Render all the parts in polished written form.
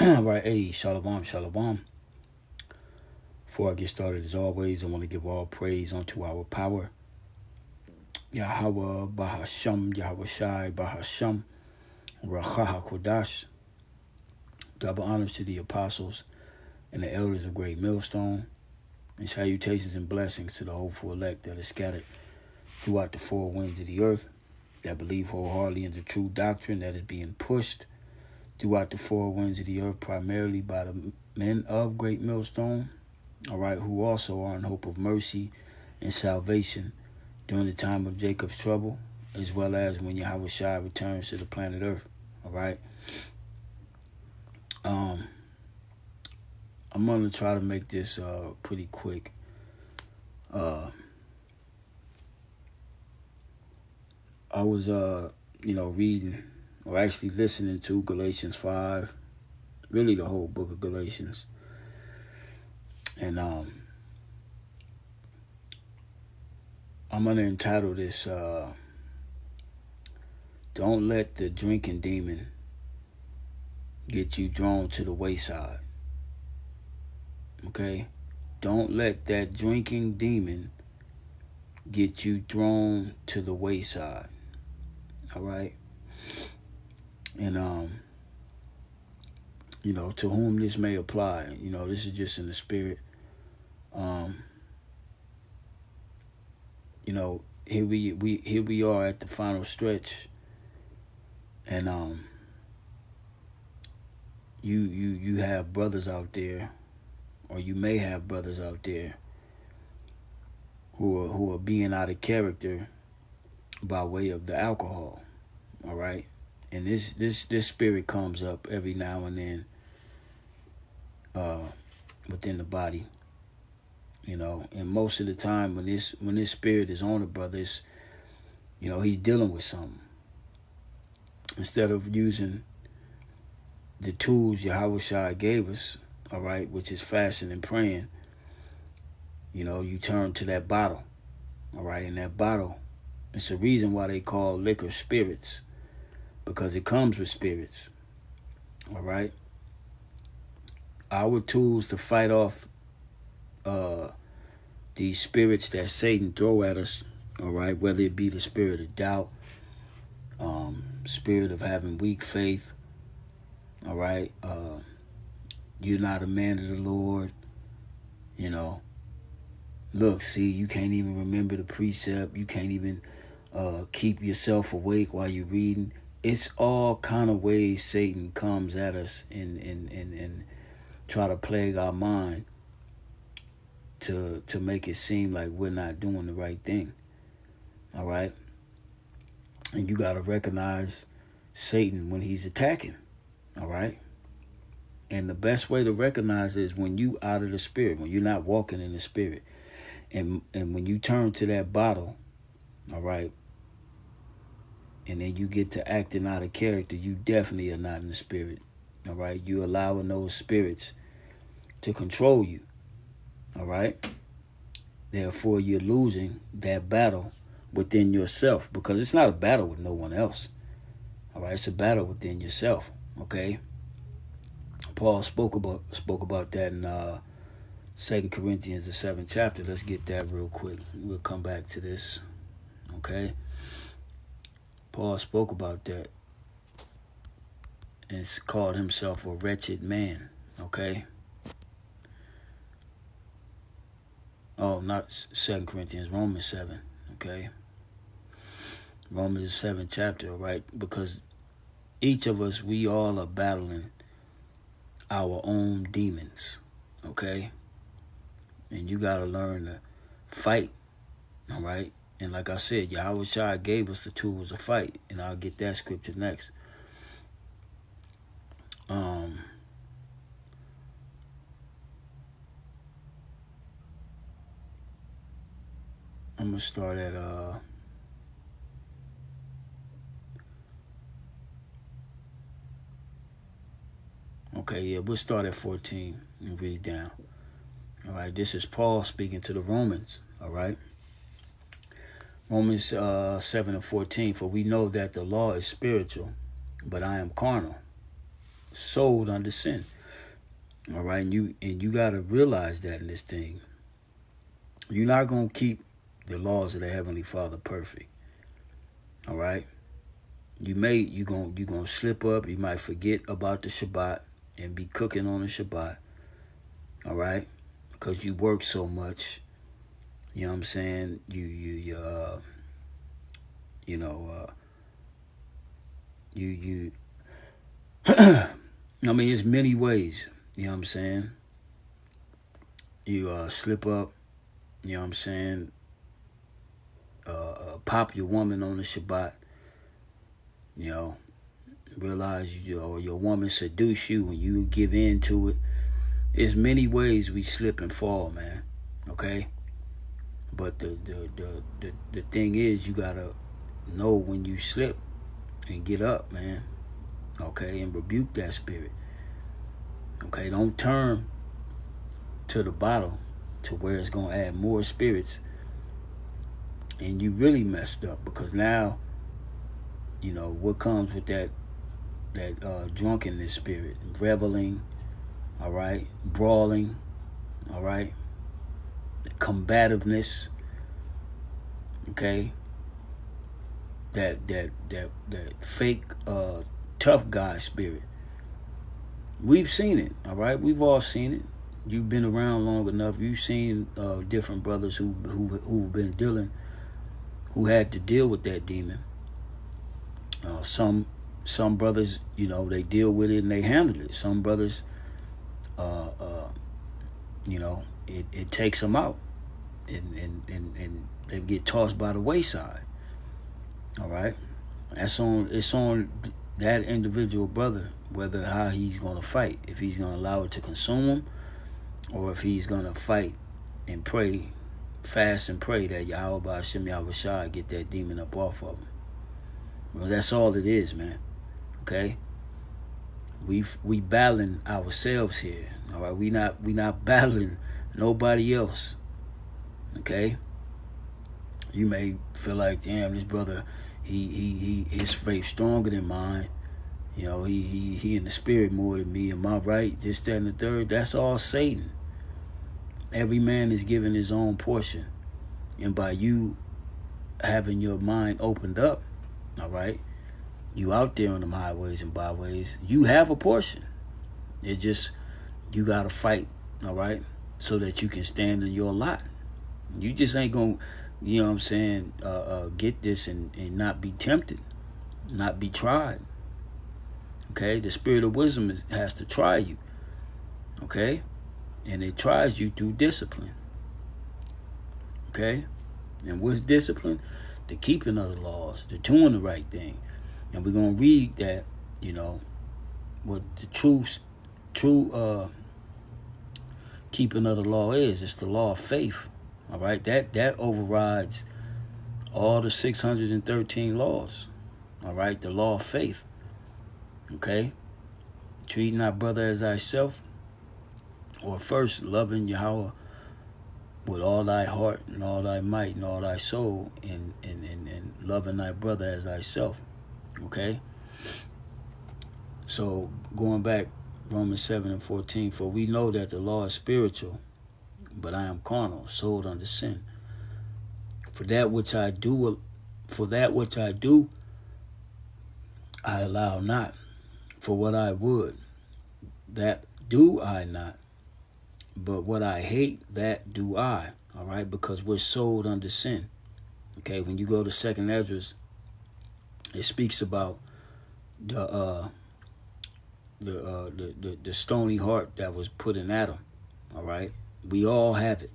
Right, hey, shalom, shalom. Before I get started, as always, I want to give all praise unto our power. Yahweh Bahasham, Yahweh Shai Bahasham, Racha HaKodash. Double honors to the apostles and the elders of Great Millstone, and salutations and blessings to the hopeful elect that is scattered throughout the four winds of the earth, that believe wholeheartedly in the true doctrine that is being pushed throughout the four winds of the earth, primarily by the men of Great Millstone, all right, who also are in hope of mercy and salvation during the time of Jacob's trouble, as well as when Yahweh Shai returns to the planet Earth, all right? I'm going to try to make this pretty quick. I was, reading or actually listening to Galatians 5, really the whole book of Galatians. And I'm going to entitle this, Don't Let the Drinking Demon Get You Thrown to the Wayside. Okay? Don't let that drinking demon get you thrown to the wayside. All right? And, to whom this may apply, this is just in the spirit. Here we are at the final stretch, and you have brothers out there, or you may have brothers out there who are being out of character by way of the alcohol. All right, and this spirit comes up every now and then within the body. And most of the time when this spirit is on a brother, it's, he's dealing with something. Instead of using the tools Yahweh Shai gave us, all right, which is fasting and praying, you turn to that bottle, all right, and that bottle, it's the reason why they call liquor spirits, because it comes with spirits, all right. Our tools to fight off these spirits that Satan throw at us, all right, whether it be the spirit of doubt, spirit of having weak faith, all right, you're not a man of the Lord, look, see, you can't even remember the precept, you can't even keep yourself awake while you're reading. It's all kind of ways Satan comes at us and try to plague our mind to make it seem like we're not doing the right thing. All right? And you got to recognize Satan when he's attacking. All right? And the best way to recognize it is when you out of the spirit, when you're not walking in the spirit. And when you turn to that bottle, all right, and then you get to acting out of character, you definitely are not in the spirit. All right? You allowing those spirits to control you. All right? Therefore, you're losing that battle within yourself, because it's not a battle with no one else. All right? It's a battle within yourself. Okay? Paul spoke about that in 2 Corinthians, the 7th chapter. Let's get that real quick. We'll come back to this. Okay? Paul spoke about that and called himself a wretched man. Okay? Oh, not 2 Corinthians, Romans 7, okay? Romans 7th chapter, right? Because each of us, we all are battling our own demons, okay? And you got to learn to fight, all right? And like I said, Yahweh Shai gave us the tools to fight, and I'll get that scripture next. I'm going to start at we'll start at 14 and read down. All right, this is Paul speaking to the Romans, all right? Romans 7 and 14, for we know that the law is spiritual, but I am carnal, sold under sin. All right, and you gotta realize that in this thing, you're not gonna keep the laws of the Heavenly Father perfect. All right, you gonna slip up. You might forget about the Shabbat and be cooking on the Shabbat. All right, because you work so much. You know what I'm saying? You I mean, there's many ways. You know what I'm saying? You slip up. You know what I'm saying? Pop your woman on the Shabbat. You know, realize your woman seduce you and you give in to it. There's many ways we slip and fall, man. Okay, but the thing is, you gotta know when you slip and get up, man. Okay, and rebuke that spirit. Okay, don't turn to the bottle to where it's gonna add more spirits, and you really messed up, because now, you know what comes with that drunkenness spirit, reveling, all right, brawling, all right, combativeness, okay, that fake tough guy spirit. We've seen it, all right. We've all seen it. You've been around long enough. You've seen different brothers who've been dealing, who had to deal with that demon. Some brothers, you know, they deal with it and they handle it. Some brothers, you know, it takes them out, and they get tossed by the wayside. All right, it's on that individual brother whether how he's gonna fight, if he's gonna allow it to consume him, or if he's gonna fight and pray, fast and pray that Yahweh B'Hashem Yahushua get that demon up off of him. Because that's all it is, man. Okay, we battling ourselves here. All right, we not battling nobody else. Okay, you may feel like, damn, this brother, his faith stronger than mine. You know, he in the spirit more than me. Am I right? This, that, and the third. That's all Satan. Every man is given his own portion, and by you having your mind opened up, all right, you out there on them highways and byways, you have a portion. It's just you gotta fight, all right, so that you can stand in your lot. You just ain't gonna, you know what I'm saying, get this and not be tempted, not be tried. Okay, the spirit of wisdom has to try you. Okay, and it tries you through discipline. Okay, and what's discipline? The keeping of the laws, the doing the right thing. And we're gonna read that, you know, what the true keeping of the law is. It's the law of faith. All right, that overrides all the 613 laws. All right, the law of faith. Okay, treating our brother as thyself, or first loving Yahweh with all thy heart and all thy might and all thy soul, and loving thy brother as thyself. Okay, so going back, Romans 7:14, for we know that the law is spiritual, but I am carnal, sold under sin. For that which I do, I allow not. For what I would, that do I not. But what I hate, that do I. All right, because we're sold under sin. Okay, when you go to 2nd Esdras, it speaks about the stony heart that was put in Adam. All right, we all have it.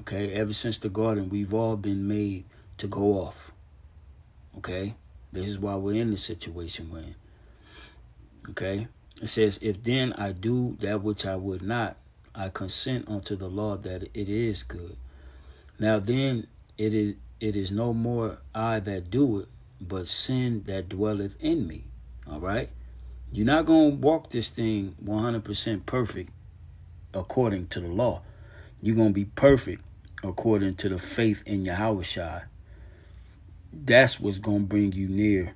Okay, ever since the garden, we've all been made to go off. Okay, this is why we're in the situation we're in. Okay, it says, if then I do that which I would not, I consent unto the law that it is good. Now then it is no more I that do it, but sin that dwelleth in me. All right, you're not going to walk this thing 100% perfect according to the law. You're going to be perfect according to the faith in Yahushua. That's what's going to bring you near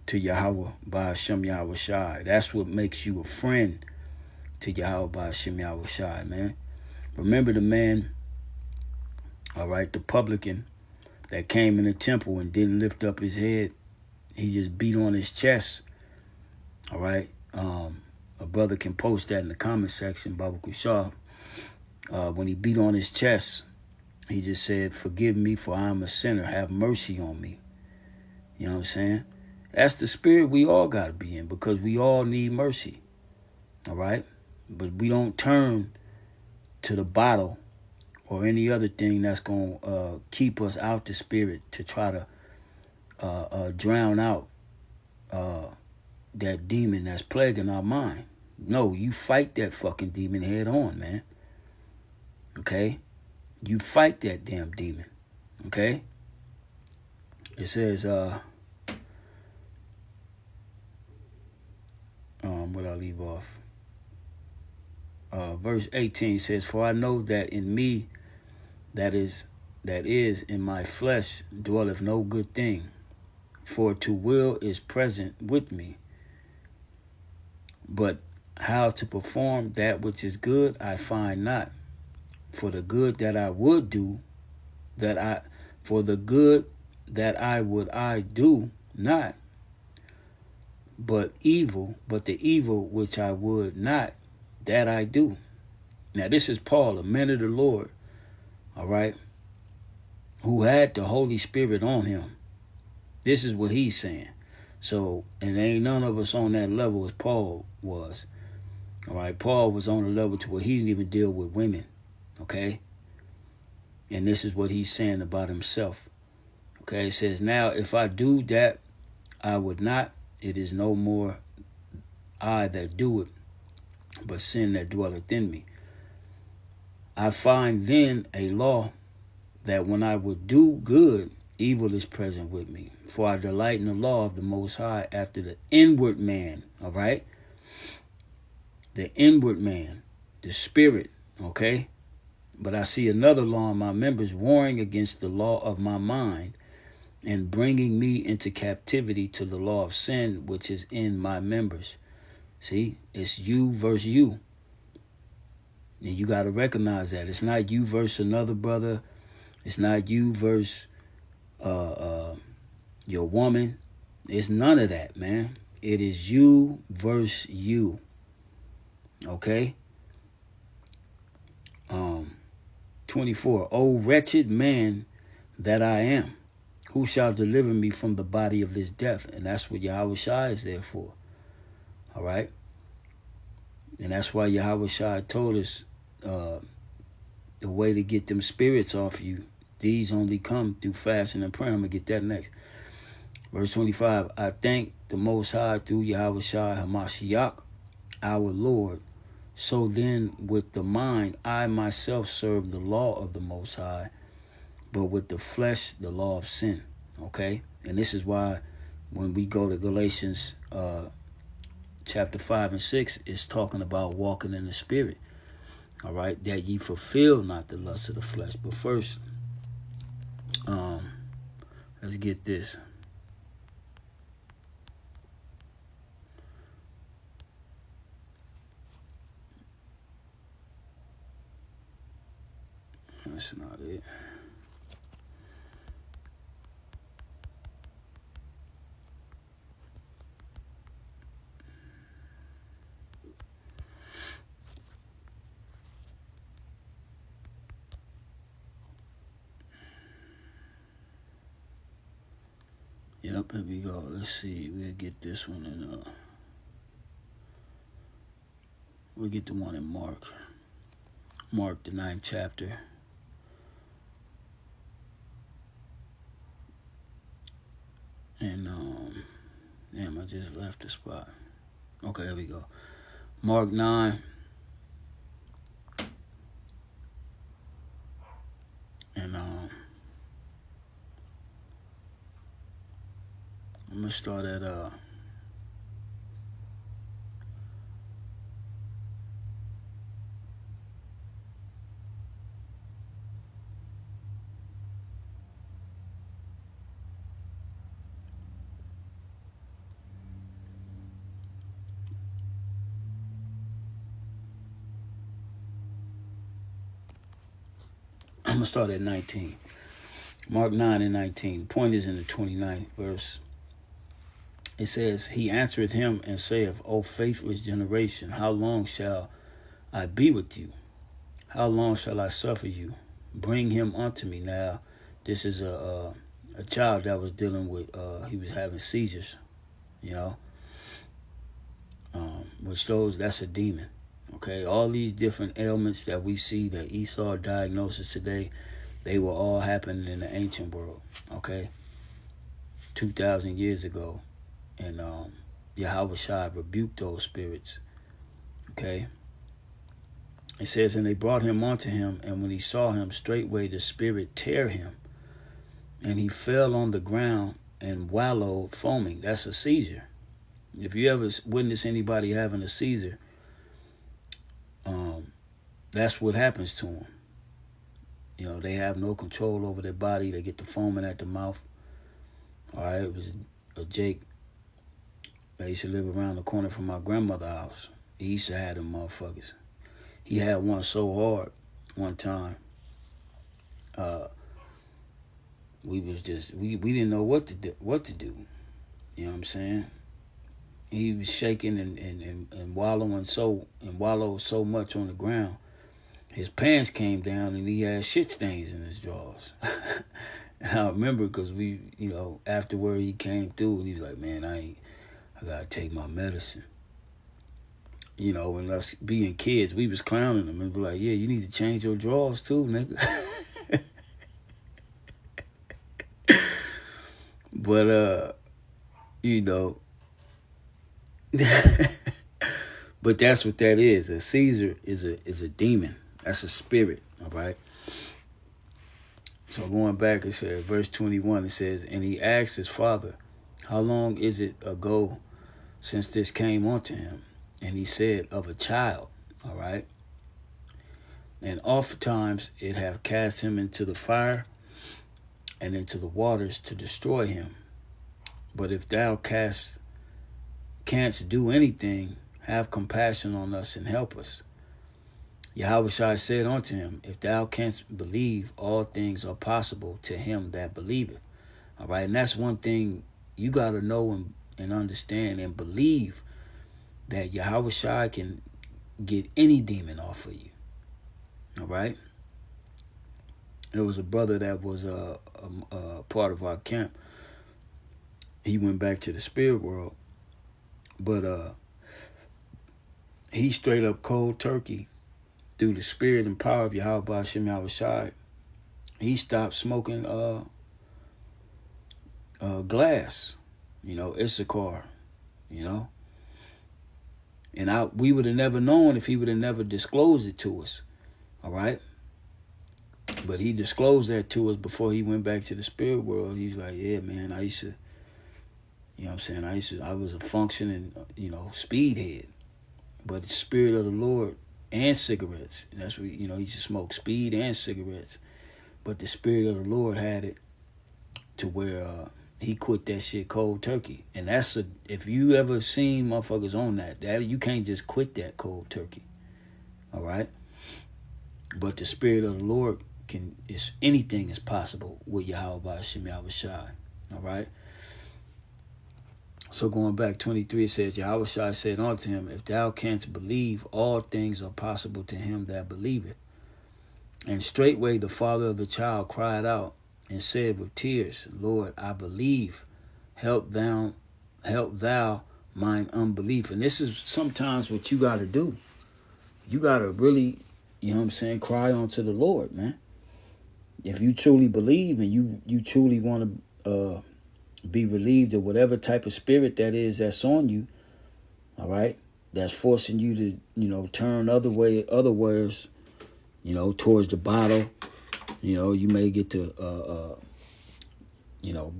to Yahweh by Hashem Yahweh Shai. That's what makes you a friend to Yahweh by Hashem Yahweh Shai, man. Remember the man, all right, the publican that came in the temple and didn't lift up his head. He just beat on his chest, all right. A brother can post that in the comment section, Baba Kushar. When he beat on his chest, he just said, "Forgive me, for I am a sinner. Have mercy on me." You know what I'm saying? That's the spirit we all got to be in, because we all need mercy, all right? But we don't turn to the bottle or any other thing that's going to keep us out the spirit to try to drown out that demon that's plaguing our mind. No, you fight that fucking demon head on, man. Okay? You fight that damn demon. Okay? It says, what I leave off? Verse 18 says, "For I know that in me, that is in my flesh, dwelleth no good thing. For to will is present with me. But how to perform that which is good, I find not. For the good that I would do, for the good that I would I do not. But the evil which I would not, that I do." Now this is Paul, a man of the Lord, all right, who had the Holy Spirit on him. This is what he's saying. So, and ain't none of us on that level as Paul was. All right, Paul was on a level to where he didn't even deal with women, okay? And this is what he's saying about himself. Okay, it says, "Now if I do that I would not, it is no more I that do it, but sin that dwelleth in me. I find then a law, that when I would do good, evil is present with me. For I delight in the law of the Most High after the inward man," all right? The inward man, the spirit, okay? "But I see another law in my members, warring against the law of my mind, and bringing me into captivity to the law of sin, which is in my members." See, it's you versus you. And you got to recognize that. It's not you versus another brother. It's not you versus your woman. It's none of that, man. It is you versus you. Okay? 24. "O wretched man that I am, who shall deliver me from the body of this death?" And that's what Yahweh Shai is there for. All right? And that's why Yahweh Shai told us the way to get them spirits off you, these only come through fasting and prayer. I'm going to get that next. Verse 25. "I thank the Most High through Yahweh Shai HaMashiach, our Lord. So then with the mind I myself serve the law of the Most High, but with the flesh the law of sin." Okay? And this is why when we go to Galatians chapter 5 and 6, it's talking about walking in the spirit. All right? "That ye fulfill not the lust of the flesh." But first, let's get this. That's not it. Yep, here we go. Let's see. We'll get this one in we'll get the one in Mark. Mark, the 9th chapter. And damn, I just left the spot. Okay, here we go. Mark 9. And I'm gonna start at going to start at 19. Mark 9 and 19. The point is in the 29th verse. It says, He answereth him and saith, O faithless generation, how long shall I be with you? How long shall I suffer you? Bring him unto me. Now, this is a child that was dealing with, he was having seizures, you know, that's a demon. Okay, all these different ailments that we see that Esau diagnosis today, they were all happening in the ancient world, okay, 2,000 years ago. And Yahweh Shai rebuked those spirits, okay. It says, and they brought him unto him, and when he saw him, straightway the spirit tear him, and he fell on the ground and wallowed foaming. That's a seizure. If you ever witness anybody having a seizure, that's what happens to them. You know, they have no control over their body. They get the foaming at the mouth. All right, it was a Jake. They used to live around the corner from my grandmother's house. He used to have them motherfuckers. He had one so hard one time. We didn't know what to do. You know what I'm saying? He was shaking and wallowed so much on the ground. His pants came down and he had shit stains in his drawers. And I remember because afterward he came through and he was like, man, I gotta take my medicine. You know, and us being kids, we was clowning him and be like, yeah, you need to change your drawers too, nigga. But, but that's what that is. A Caesar is a demon. That's a spirit, all right? So going back, it says, verse 21, it says, and he asked his father, how long is it ago since this came unto him? And he said, of a child, all right? And oftentimes it have cast him into the fire and into the waters to destroy him. But if thou canst do anything, have compassion on us and help us. Yahweh Shai said unto him, if thou canst believe, all things are possible to him that believeth. All right, and that's one thing you got to know and understand and believe, that Yahweh Shai can get any demon off of you. All right? There was a brother that was a part of our camp. He went back to the spirit world. But he straight up cold turkey through the spirit and power of Yahweh Hashem Yahweh Shai. He stopped smoking glass, Issachar, And we would have never known if he would have never disclosed it to us. All right? But he disclosed that to us before he went back to the spirit world. He's like, yeah, man, I used to, I was a functioning, speed head. But the spirit of the Lord and cigarettes, that's what, he used to smoke speed and cigarettes. But the spirit of the Lord had it to where he quit that shit cold turkey. And if you ever seen motherfuckers on that you can't just quit that cold turkey. All right? But the spirit of the Lord anything is possible with Yahweh Hashem Yahweh Shai. All right? So going back 23, it says, Yahweh Shai said unto him, if thou canst believe, all things are possible to him that believeth. And straightway the father of the child cried out and said with tears, Lord, I believe, help thou mine unbelief. And this is sometimes what you got to do. You got to really, cry unto the Lord, man. If you truly believe and you truly want to be relieved of whatever type of spirit that is that's on you, all right, that's forcing you to, turn otherwise, towards the bottle. You may get to,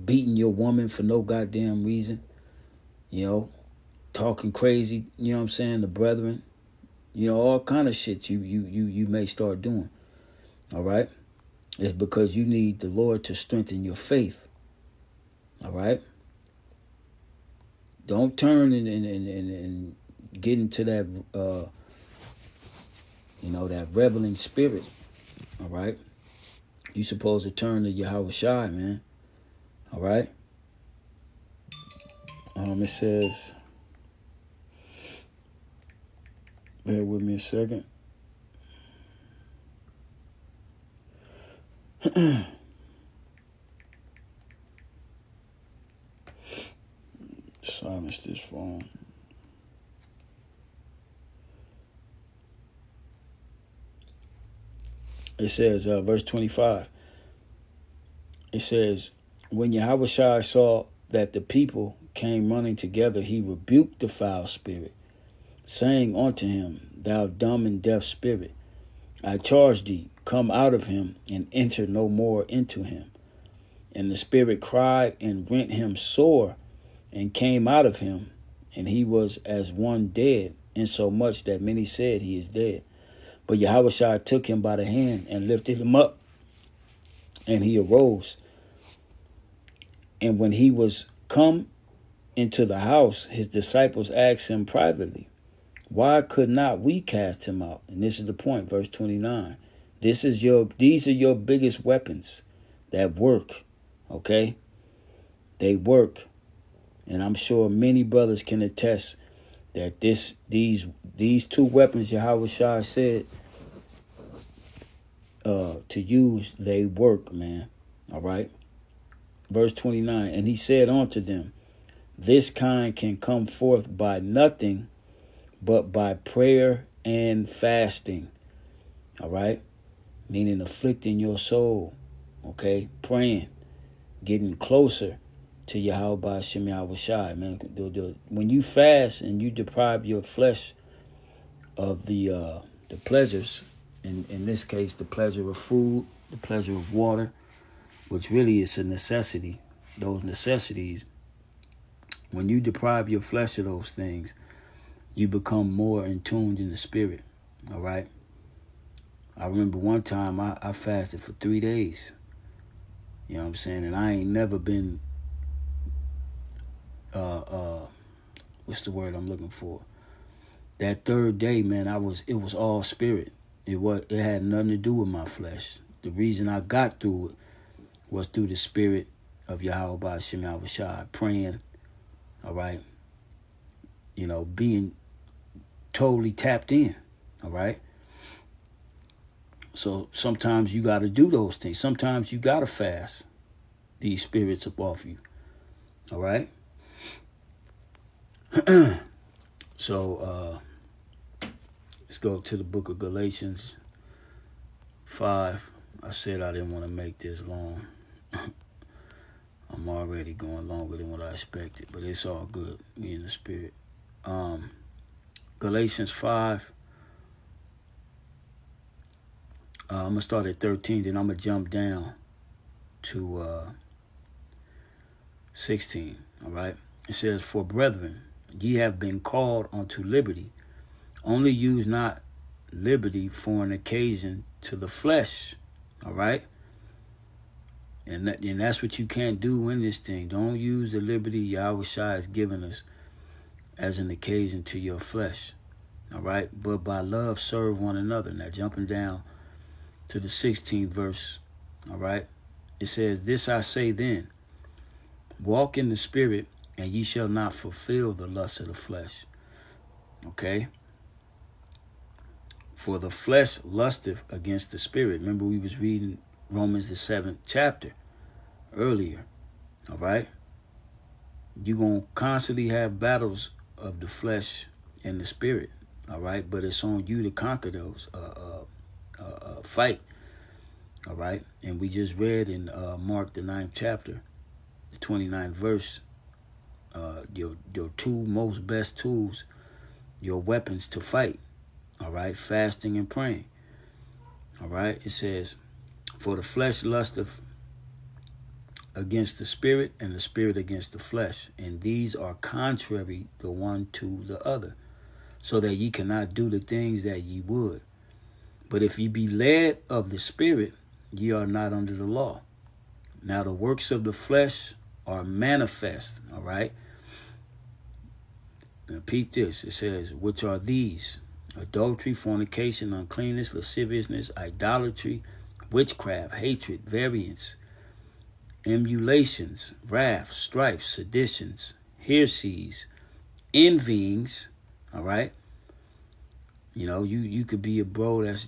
beating your woman for no goddamn reason, talking crazy, the brethren, all kind of shit you may start doing, all right? It's because you need the Lord to strengthen your faith, all right? Don't turn and get into that, that reveling spirit, all right? You supposed to turn to Yahweh Shai, man. All right. It says, bear with me a second. Silence this phone. It says, verse 25. It says, when Yahweh Shai saw that the people came running together, he rebuked the foul spirit, saying unto him, thou dumb and deaf spirit, I charge thee, come out of him, and enter no more into him. And the spirit cried and rent him sore, and came out of him, and he was as one dead, insomuch that many said he is dead. But Yahweh Shai took him by the hand and lifted him up, and he arose. And when he was come into the house, his disciples asked him privately, why could not we cast him out? And this is the point, verse 29. These are your biggest weapons that work, okay? They work. And I'm sure many brothers can attest that these two weapons Yahweh Shai said to use, they work, man. All right? Verse 29, and he said unto them, this kind can come forth by nothing but by prayer and fasting. All right? Meaning afflicting your soul. Okay? Praying. Getting closer to Yahweh Hashem Yahweh Shai, man. When you fast and you deprive your flesh of the pleasures, in this case, the pleasure of food, the pleasure of water, which really is a necessity, those necessities, when you deprive your flesh of those things, you become more in tune in the spirit, all right? I remember one time I fasted for 3 days, you know what I'm saying? And I ain't never been, what's the word I'm looking for? That third day, man, it was all spirit. It had nothing to do with my flesh. The reason I got through it was through the spirit of Yahweh Hashem Yahweh Shai, praying, all right? You know, being totally tapped in, all right? So sometimes you got to do those things. Sometimes you got to fast these spirits up off you, all right? So let's go to the book of Galatians 5. I said I didn't want to make this long. I'm already going longer than what I expected, but it's all good. We in the spirit. Galatians 5. I'm going to start at 13, then I'm going to jump down to 16, all right? It says, for brethren, ye have been called unto liberty. Only use not liberty for an occasion to the flesh, all right? And that's what you can't do in this thing. Don't use the liberty Yahweh Shai has given us as an occasion to your flesh, all right? But by love serve one another. Now jumping down to the 16th verse, all right? It says, this I say then, walk in the spirit, and ye shall not fulfill the lust of the flesh, okay? For the flesh lusteth against the spirit. Remember we was reading Romans the 7th chapter earlier, all right? You're going to constantly have battles of the flesh and the spirit, all right? But it's on you to conquer those, fight, all right? And we just read in Mark the 9th chapter, the 29th verse, your two most best tools, your weapons to fight, all right? Fasting and praying, all right? It says, for the flesh lusteth against the spirit, and the spirit against the flesh. And these are contrary the one to the other, so that ye cannot do the things that ye would. But if ye be led of the spirit, ye are not under the law. Now the works of the flesh are manifest, all right? Now peep this. It says, which are these? Adultery, fornication, uncleanness, lasciviousness, idolatry, witchcraft, hatred, variance, emulations, wrath, strife, seditions, heresies, envyings. All right. You know, you could be a bro that's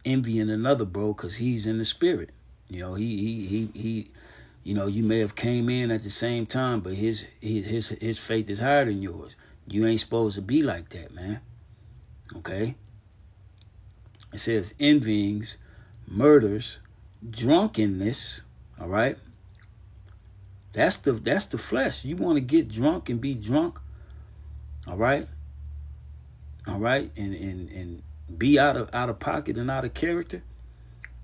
envying another bro because he's in the spirit. You know, he you know, you may have came in at the same time, but his faith is higher than yours. You ain't supposed to be like that, man. Okay? It says envyings, murders, drunkenness, all right? That's the flesh. You want to get drunk and be drunk, all right? All right? And be out of pocket and out of character.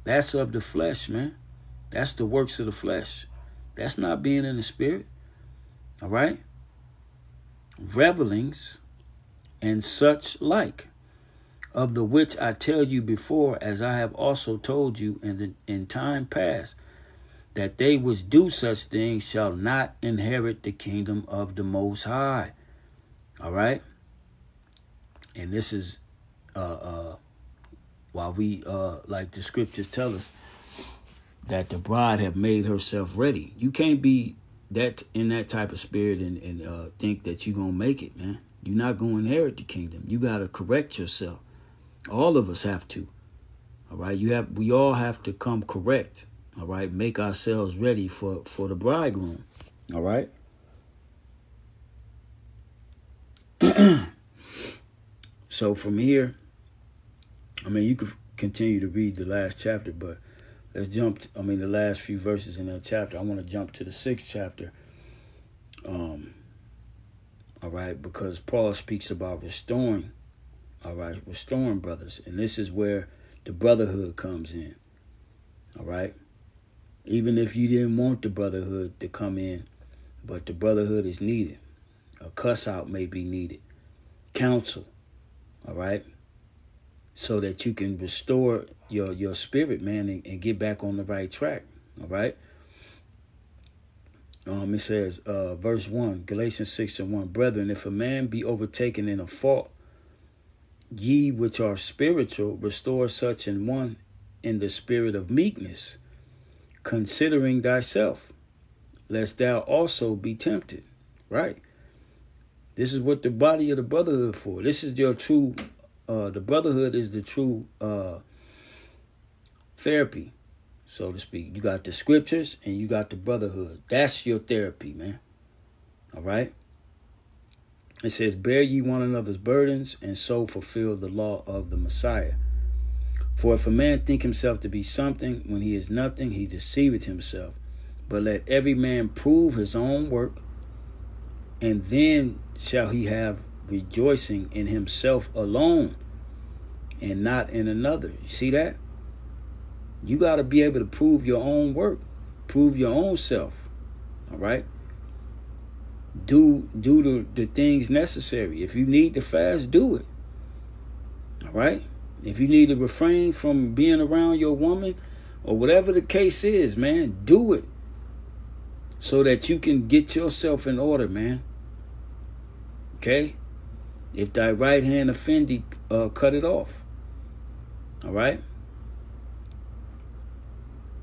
That's of the flesh, man. That's the works of the flesh. That's not being in the spirit. All right? Revelings and such like, of the which I tell you before, as I have also told you in time past, that they which do such things shall not inherit the kingdom of the Most High. All right? And this is while we like the scriptures tell us that the bride have made herself ready. You can't be that in that type of spirit and think that you're gonna make it, man. You're not gonna inherit the kingdom. You gotta correct yourself. All of us have to. All right. We all have to come correct. All right. Make ourselves ready for the bridegroom. All right. So from here, I mean, you could continue to read the last chapter, but let's jump. The last few verses in that chapter. I want to jump to the 6th chapter. All right, because Paul speaks about restoring. All right, restoring brothers, and this is where the brotherhood comes in. All right, even if you didn't want the brotherhood to come in, but the brotherhood is needed. A cuss out may be needed. Counsel. All right, so that you can restore your spirit, man, and get back on the right track. All right. It says, verse 1, Galatians 6:1, brethren, if a man be overtaken in a fault, ye which are spiritual, restore such an one in the spirit of meekness, considering thyself, lest thou also be tempted. Right? This is what the body of the brotherhood for. This is your true, the brotherhood is the true therapy, so to speak. You got the scriptures and you got the brotherhood. That's your therapy, man. All right? It says, bear ye one another's burdens, and so fulfill the law of the Messiah. For if a man think himself to be something when he is nothing, he deceiveth himself. But let every man prove his own work, and then shall he have rejoicing in himself alone, and not in another. You see that? You got to be able to prove your own work, prove your own self. All right? Do the things necessary. If you need to fast, do it. All right? If you need to refrain from being around your woman, or whatever the case is, man, do it. So that you can get yourself in order, man. Okay? If thy right hand offend thee, cut it off. All right?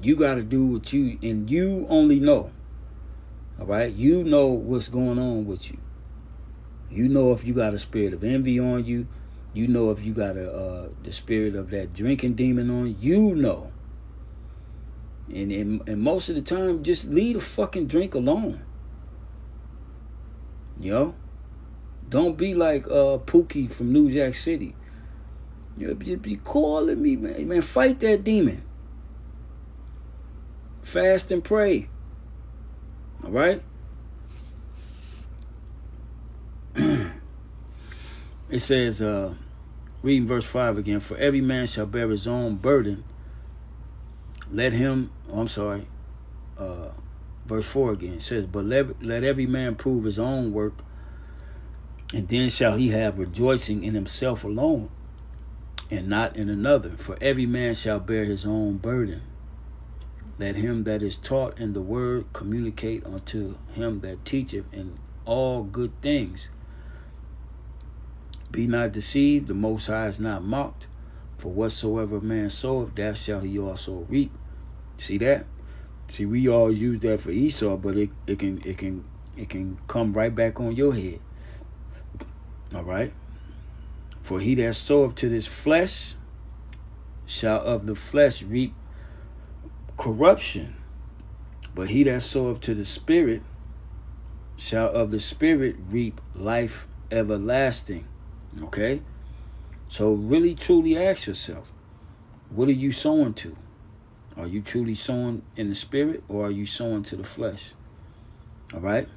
You got to do what and you only know. All right? You know what's going on with you. You know if you got a spirit of envy on you. You know if you got the spirit of that drinking demon on you. You know. And most of the time, just leave the fucking drink alone. You know? Don't be like Pookie from New Jack City. You be calling me, man. Man, fight that demon. Fast and pray. All right? It says, reading verse 5 again, for every man shall bear his own burden. Let him, verse 4 again, it says, but let every man prove his own work, and then shall he have rejoicing in himself alone, and not in another. For every man shall bear his own burden. Let him that is taught in the word communicate unto him that teacheth in all good things. Be not deceived, the Most High is not mocked. For whatsoever a man soweth, that shall he also reap. See that? See, we all use that for Esau, but it can come right back on your head. All right. For he that soweth to this flesh shall of the flesh reap corruption, but he that soweth to the Spirit shall of the Spirit reap life everlasting. Okay? So really truly ask yourself, what are you sowing to? Are you truly sowing in the Spirit, or are you sowing to the flesh? All right?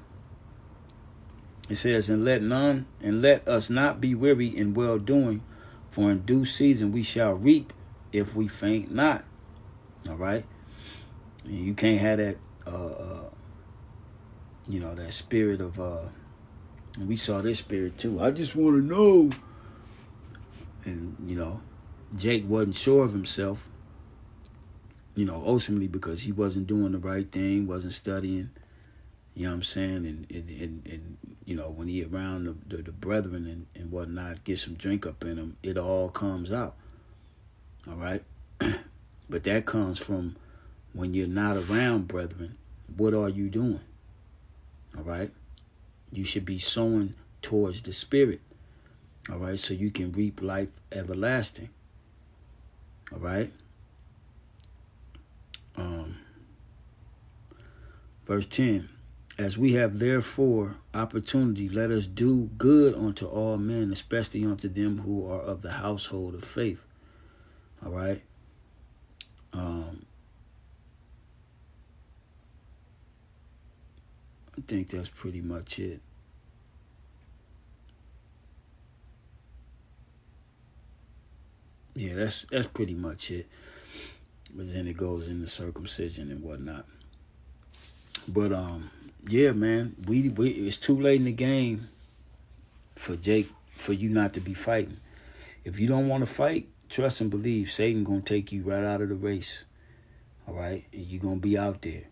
It says, and let us not be weary in well doing, for in due season we shall reap if we faint not. All right? And you can't have that that spirit of and we saw this spirit too. I just want to know. And Jake wasn't sure of himself, ultimately because he wasn't doing the right thing, wasn't studying, you know what I'm saying? And when he around the brethren and whatnot, get some drink up in him, it all comes out. All right? But that comes from when you're not around brethren, what are you doing? All right? You should be sowing towards the Spirit. All right? So you can reap life everlasting. All right? Verse 10. As we have therefore opportunity, let us do good unto all men, especially unto them who are of the household of faith. All right? I think that's pretty much it. Yeah, that's pretty much it. But then it goes into circumcision and whatnot. But yeah, man, we it's too late in the game for you not to be fighting. If you don't want to fight, trust and believe Satan gonna take you right out of the race. All right, and you're gonna be out there.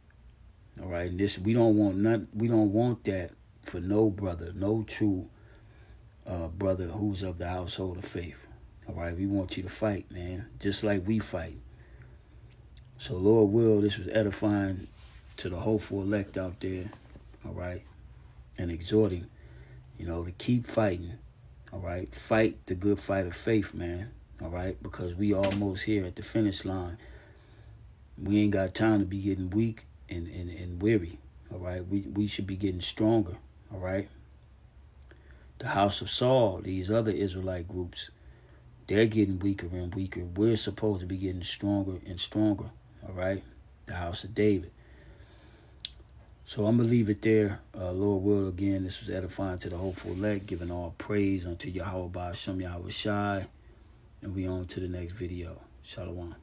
All right, and we don't want that for no brother, no true brother who's of the household of faith. All right, we want you to fight, man, just like we fight. So Lord will, this was edifying to the hopeful elect out there. All right, and exhorting, to keep fighting. All right, fight the good fight of faith, man. All right, because we almost here at the finish line. We ain't got time to be getting weak and weary. All right, we should be getting stronger. All right. The house of Saul, these other Israelite groups, they're getting weaker and weaker. We're supposed to be getting stronger and stronger. All right, the house of David. So I'm going to leave it there. Lord will, again, this was edifying to the hopeful elect, giving all praise unto Yahweh Ba'ashem Yahweh Shai. And we on to the next video. Shalom.